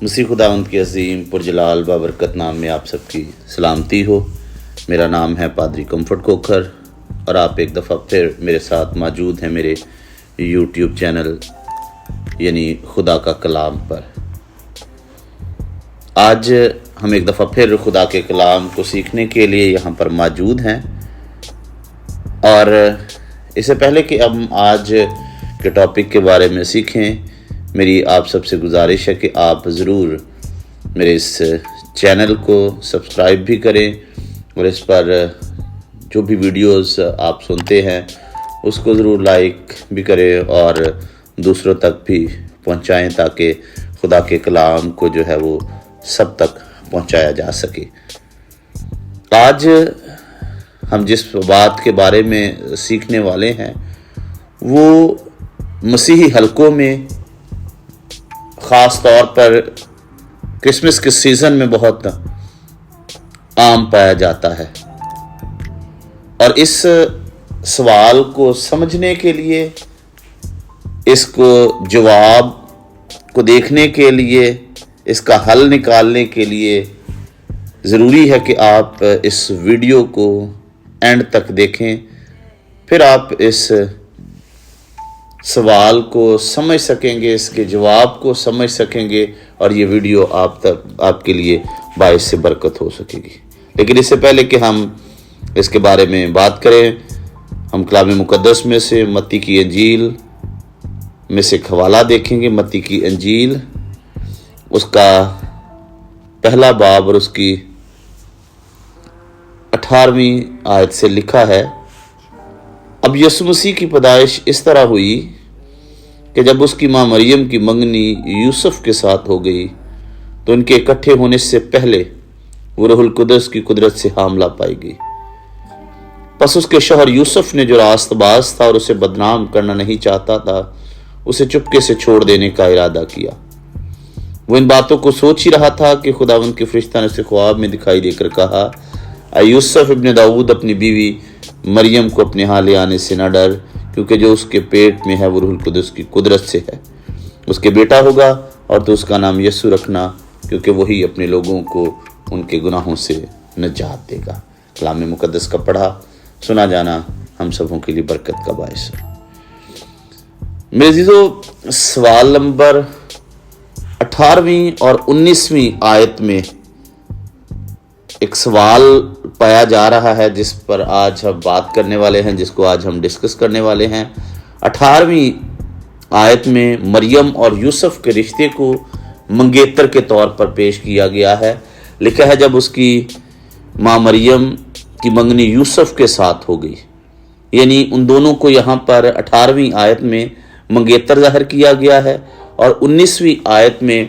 مسیح خداوند کے عظیم پرجلال بابرکت نام میں آپ سب کی سلامتی ہو۔ میرا نام ہے پادری کمفرٹ کوکھر اور آپ ایک دفعہ پھر میرے ساتھ موجود ہیں میرے یوٹیوب چینل یعنی خدا کا کلام پر۔ آج ہم ایک دفعہ پھر خدا کے کلام کو سیکھنے کے لیے یہاں پر موجود ہیں، اور اس سے پہلے کہ ہم آج کے ٹاپک کے بارے میں سیکھیں، میری آپ سب سے گزارش ہے کہ آپ ضرور میرے اس چینل کو سبسکرائب بھی کریں اور اس پر جو بھی ویڈیوز آپ سنتے ہیں اس کو ضرور لائک بھی کریں اور دوسروں تک بھی پہنچائیں تاکہ خدا کے کلام کو جو ہے وہ سب تک پہنچایا جا سکے۔ آج ہم جس بات کے بارے میں سیکھنے والے ہیں وہ مسیحی حلقوں میں خاص طور پر کرسمس کے سیزن میں بہت عام پایا جاتا ہے، اور اس سوال کو سمجھنے کے لیے، اس کو جواب کو دیکھنے کے لیے، اس کا حل نکالنے کے لیے ضروری ہے کہ آپ اس ویڈیو کو اینڈ تک دیکھیں، پھر آپ اس سوال کو سمجھ سکیں گے، اس کے جواب کو سمجھ سکیں گے، اور یہ ویڈیو آپ کے لیے باعث سے برکت ہو سکے گی۔ لیکن اس سے پہلے کہ ہم اس کے بارے میں بات کریں، ہم کلام مقدس میں سے متی کی انجیل میں سے ایک حوالہ دیکھیں گے۔ متی کی انجیل اس کا پہلا باب اور اس کی 18ویں آیت سے لکھا ہے، اب یسوع مسیح کی پیدائش اس طرح ہوئی کہ جب اس کی ماں مریم کی منگنی یوسف کے ساتھ ہو گئی تو ان کے اکٹھے ہونے سے پہلے وہ روح القدس کی قدرت سے حاملہ پائی گئی۔ پس اس کے شوہر یوسف نے جو راست باز تھا اور اسے بدنام کرنا نہیں چاہتا تھا، اسے چپکے سے چھوڑ دینے کا ارادہ کیا۔ وہ ان باتوں کو سوچ ہی رہا تھا کہ خداوند کے فرشتہ نے اسے خواب میں دکھائی دے کر کہا، اے یوسف ابن داؤد، اپنی بیوی مریم کو اپنے ہاں لے آنے سے نہ ڈر، کیونکہ جو اس کے پیٹ میں ہے وہ روح القدس کی قدرت سے ہے۔ اس کے بیٹا ہوگا اور تو اس کا نام یسوع رکھنا، کیونکہ وہی اپنے لوگوں کو ان کے گناہوں سے نجات دے گا۔ کلام مقدس کا پڑھا سنا جانا ہم سبوں کے لیے برکت کا باعث ہے۔ میرے عزیزو، سوال نمبر 18ویں اور 19ویں آیت میں ایک سوال پایا جا رہا ہے جس پر آج ہم بات کرنے والے ہیں، جس کو آج ہم ڈسکس کرنے والے ہیں۔ 18ویں آیت میں مریم اور یوسف کے رشتے کو منگیتر کے طور پر پیش کیا گیا ہے۔ لکھا ہے جب اس کی ماں مریم کی منگنی یوسف کے ساتھ ہو گئی، یعنی ان دونوں کو یہاں پر 18ویں آیت میں منگیتر ظاہر کیا گیا ہے، اور 19ویں آیت میں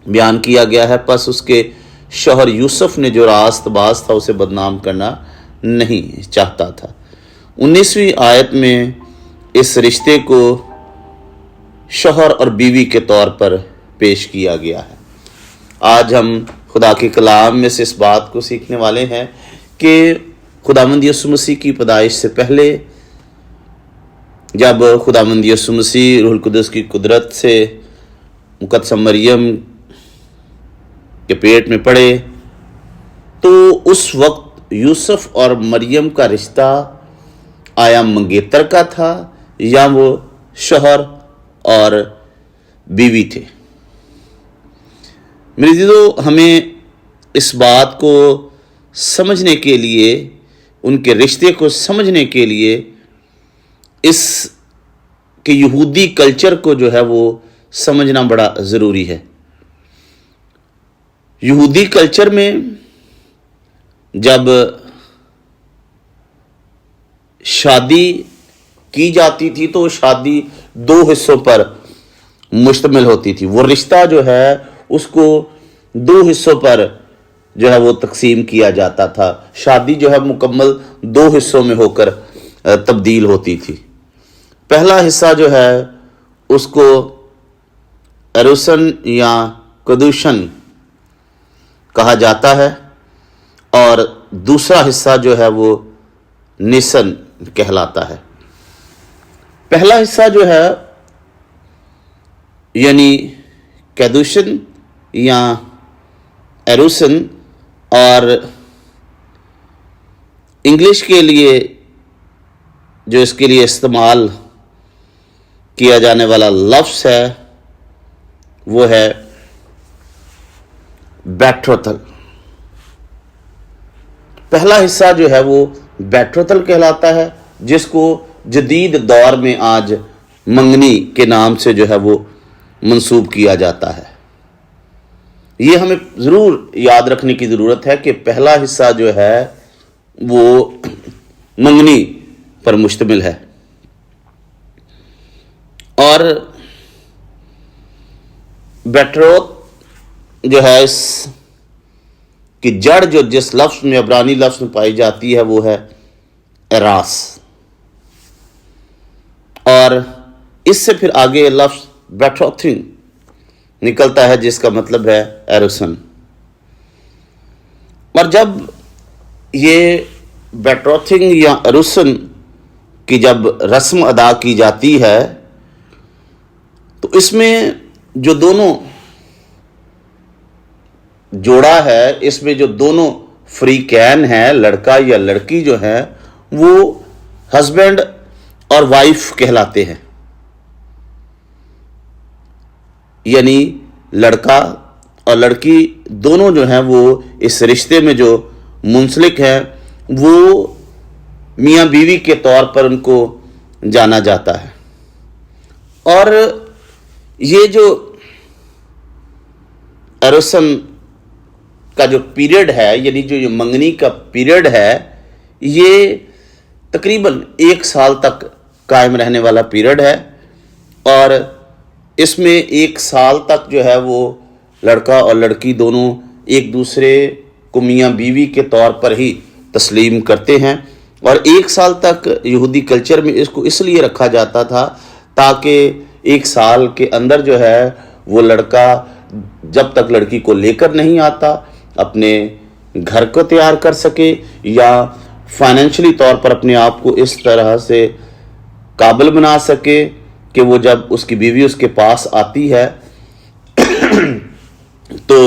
بیان کیا گیا ہے پس اس کے شوہر یوسف نے جو راست باز تھا اسے بدنام کرنا نہیں چاہتا تھا۔ 19ویں آیت میں اس رشتے کو شوہر اور بیوی کے طور پر پیش کیا گیا ہے۔ آج ہم خدا کے کلام میں سے اس بات کو سیکھنے والے ہیں کہ خداوند یسوع مسیح کی پیدائش سے پہلے جب خداوند یسوع مسیح روح القدس کی قدرت سے مقدسہ مریم کے پیٹ میں پڑے تو اس وقت یوسف اور مریم کا رشتہ آیا منگیتر کا تھا یا وہ شوہر اور بیوی تھے؟ میرے عزیزو، ہمیں اس بات کو سمجھنے کے لیے، ان کے رشتے کو سمجھنے کے لیے، اس کے یہودی کلچر کو جو ہے وہ سمجھنا بڑا ضروری ہے۔ یہودی کلچر میں جب شادی کی جاتی تھی تو شادی 2 حصوں پر مشتمل ہوتی تھی۔ وہ رشتہ جو ہے اس کو 2 حصوں پر جو ہے وہ تقسیم کیا جاتا تھا۔ شادی جو ہے مکمل 2 حصوں میں ہو کر تبدیل ہوتی تھی۔ پہلا حصہ جو ہے اس کو اروسن یا قدوشن کہا جاتا ہے، اور دوسرا حصہ جو ہے وہ نیسن کہلاتا ہے۔ پہلا حصہ جو ہے یعنی کیدوشن یا ایروسن، اور انگلش کے لیے جو اس کے لیے استعمال کیا جانے والا لفظ ہے وہ ہے بیٹروتھل۔ پہلا حصہ جو ہے وہ بیٹروتھل کہلاتا ہے، جس کو جدید دور میں آج منگنی کے نام سے جو ہے وہ منسوب کیا جاتا ہے۔ یہ ہمیں ضرور یاد رکھنے کی ضرورت ہے کہ پہلا حصہ جو ہے وہ منگنی پر مشتمل ہے، اور بیٹروت جو ہے اس کی جڑ جو جس لفظ میں، عبرانی لفظ میں پائی جاتی ہے وہ ہے اراس، اور اس سے پھر آگے لفظ بیٹروتھنگ نکلتا ہے جس کا مطلب ہے ایروسن۔ اور جب یہ بیٹروتھنگ یا ایروسن کی جب رسم ادا کی جاتی ہے تو اس میں جو دونوں جوڑا ہے، اس میں جو دونوں فریقین ہیں، لڑکا یا لڑکی جو ہے، وہ ہسبینڈ اور وائف کہلاتے ہیں، یعنی لڑکا اور لڑکی دونوں جو ہیں وہ اس رشتے میں جو منسلک ہیں وہ میاں بیوی کے طور پر ان کو جانا جاتا ہے۔ اور یہ جو ایروسن کا جو پیریڈ ہے، یعنی جو یہ منگنی کا پیریڈ ہے، یہ تقریباً 1 سال تک قائم رہنے والا پیریڈ ہے، اور اس میں 1 سال تک جو ہے وہ لڑکا اور لڑکی دونوں ایک دوسرے کو میاں بیوی کے طور پر ہی تسلیم کرتے ہیں۔ اور 1 سال تک یہودی کلچر میں اس کو اس لیے رکھا جاتا تھا تاکہ 1 سال کے اندر جو ہے وہ لڑکا جب تک لڑکی کو لے کر نہیں آتا اپنے گھر کو تیار کر سکے، یا فائنینشلی طور پر اپنے آپ کو اس طرح سے قابل بنا سکے کہ وہ جب اس کی بیوی اس کے پاس آتی ہے تو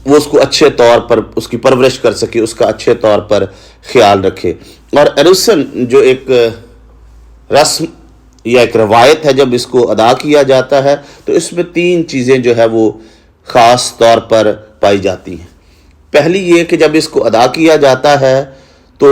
وہ اس کو اچھے طور پر اس کی پرورش کر سکے، اس کا اچھے طور پر خیال رکھے۔ اور ایروسن جو ایک رسم یا ایک روایت ہے، جب اس کو ادا کیا جاتا ہے تو اس میں 3 چیزیں جو ہے وہ خاص طور پر پائی جاتی ہیں۔ پہلی یہ کہ جب اس کو ادا کیا جاتا ہے تو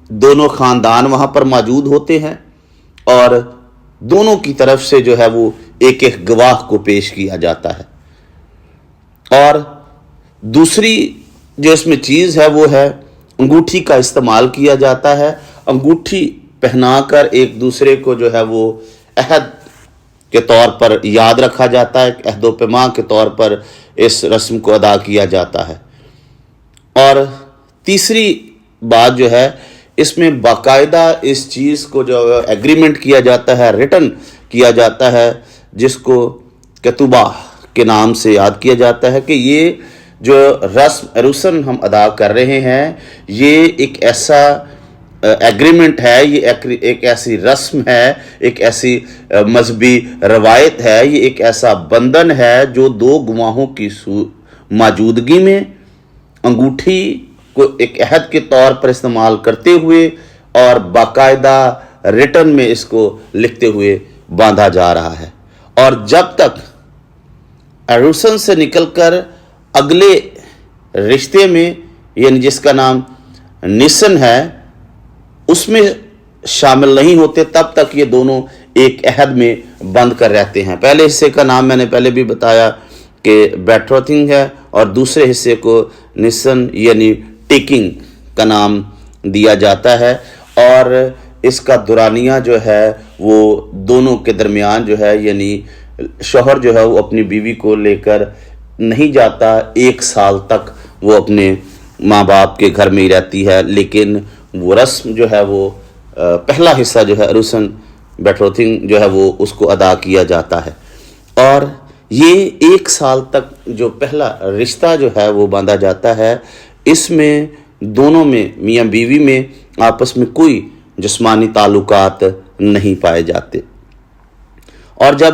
دونوں خاندان وہاں پر موجود ہوتے ہیں، اور دونوں کی طرف سے جو ہے وہ ایک ایک گواہ کو پیش کیا جاتا ہے۔ اور دوسری جو اس میں چیز ہے وہ ہے انگوٹھی کا استعمال کیا جاتا ہے۔ انگوٹھی پہنا کر ایک دوسرے کو جو ہے وہ عہد کے طور پر یاد رکھا جاتا ہے، عہد و پیمان کے طور پر اس رسم کو ادا کیا جاتا ہے۔ اور تیسری بات جو ہے، اس میں باقاعدہ اس چیز کو جو ایگریمنٹ کیا جاتا ہے، ریٹن کیا جاتا ہے، جس کو کتوبہ کے نام سے یاد کیا جاتا ہے کہ یہ جو رسم ایروسن ہم ادا کر رہے ہیں یہ ایک ایسا ایگریمنٹ ہے، یہ ایک ایسی رسم ہے، ایک ایسی مذہبی روایت ہے، یہ ایک ایسا بندھن ہے جو 2 گواہوں کی موجودگی میں انگوٹھی کو ایک عہد کے طور پر استعمال کرتے ہوئے اور باقاعدہ ریٹن میں اس کو لکھتے ہوئے باندھا جا رہا ہے۔ اور جب تک ایروسن سے نکل کر اگلے رشتے میں، یعنی جس کا نام نسن ہے، اس میں شامل نہیں ہوتے، تب تک یہ دونوں ایک عہد میں بند کر رہتے ہیں۔ پہلے حصے کا نام میں نے پہلے بھی بتایا کہ بیٹروتھنگ ہے، اور دوسرے حصے کو نسن یعنی ٹیکنگ کا نام دیا جاتا ہے، اور اس کا دورانیہ جو ہے وہ دونوں کے درمیان جو ہے، یعنی شوہر جو ہے وہ اپنی بیوی کو لے کر نہیں جاتا، 1 سال تک وہ اپنے ماں باپ کے گھر میں ہی رہتی ہے، لیکن وہ رسم جو ہے وہ پہلا حصہ جو ہے ایروسن بیٹروتھنگ جو ہے وہ اس کو ادا کیا جاتا ہے۔ اور یہ 1 سال تک جو پہلا رشتہ جو ہے وہ باندھا جاتا ہے، اس میں دونوں میں میاں بیوی میں آپس میں کوئی جسمانی تعلقات نہیں پائے جاتے۔ اور جب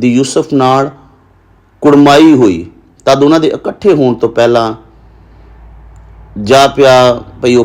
ਦੀ ਯੂਸੁਫ ਨਾਲ ਕੁੜਮਾਈ ਹੋਈ ਤਦ ਉਹਨਾਂ ਦੇ ਇਕੱਠੇ ਹੋਣ ਤੋਂ ਪਹਿਲਾਂ ਜਾ ਪਿਆ ਭਈ ਉਹ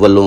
ਵੱਲੋਂ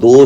2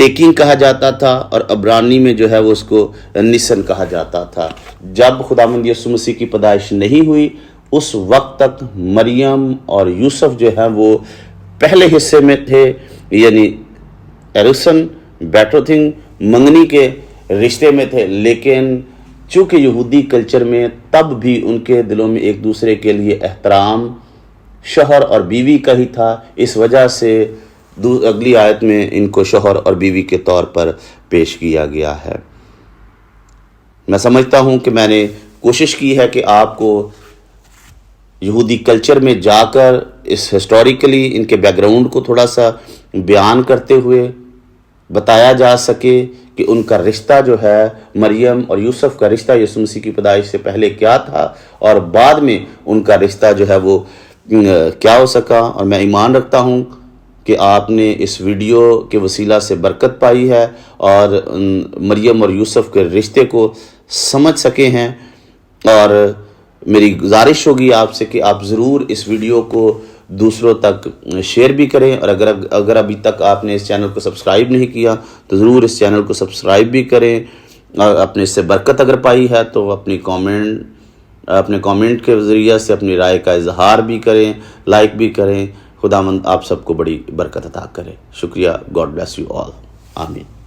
ٹیکنگ کہا جاتا تھا اور عبرانی میں جو ہے وہ اس کو نسن کہا جاتا تھا۔ جب خداوند یسوع مسیح کی پیدائش نہیں ہوئی اس وقت تک مریم اور یوسف جو ہے وہ پہلے حصے میں تھے، یعنی ایروسن بیٹروتھنگ منگنی کے رشتے میں تھے، لیکن چونکہ یہودی کلچر میں تب بھی ان کے دلوں میں ایک دوسرے کے لیے احترام شوہر اور بیوی کا ہی تھا، اس وجہ سے اگلی آیت میں ان کو شوہر اور بیوی کے طور پر پیش کیا گیا ہے۔ میں سمجھتا ہوں کہ میں نے کوشش کی ہے کہ آپ کو یہودی کلچر میں جا کر اس ہسٹوریکلی ان کے بیک گراؤنڈ کو تھوڑا سا بیان کرتے ہوئے بتایا جا سکے کہ ان کا رشتہ جو ہے مریم اور یوسف کا رشتہ یسوع مسیح کی پیدائش سے پہلے کیا تھا اور بعد میں ان کا رشتہ جو ہے وہ کیا ہو سکا۔ اور میں ایمان رکھتا ہوں کہ آپ نے اس ویڈیو کے وسیلہ سے برکت پائی ہے اور مریم اور یوسف کے رشتے کو سمجھ سکے ہیں، اور میری گزارش ہوگی آپ سے کہ آپ ضرور اس ویڈیو کو دوسروں تک شیئر بھی کریں، اور اگر ابھی تک آپ نے اس چینل کو سبسکرائب نہیں کیا تو ضرور اس چینل کو سبسکرائب بھی کریں، اور اپنے اس سے برکت اگر پائی ہے تو اپنے کامنٹ کے ذریعے سے اپنی رائے کا اظہار بھی کریں، لائک بھی کریں۔ خداوند آپ سب کو بڑی برکت عطا کرے۔ شکریہ۔ God bless you all. آمین۔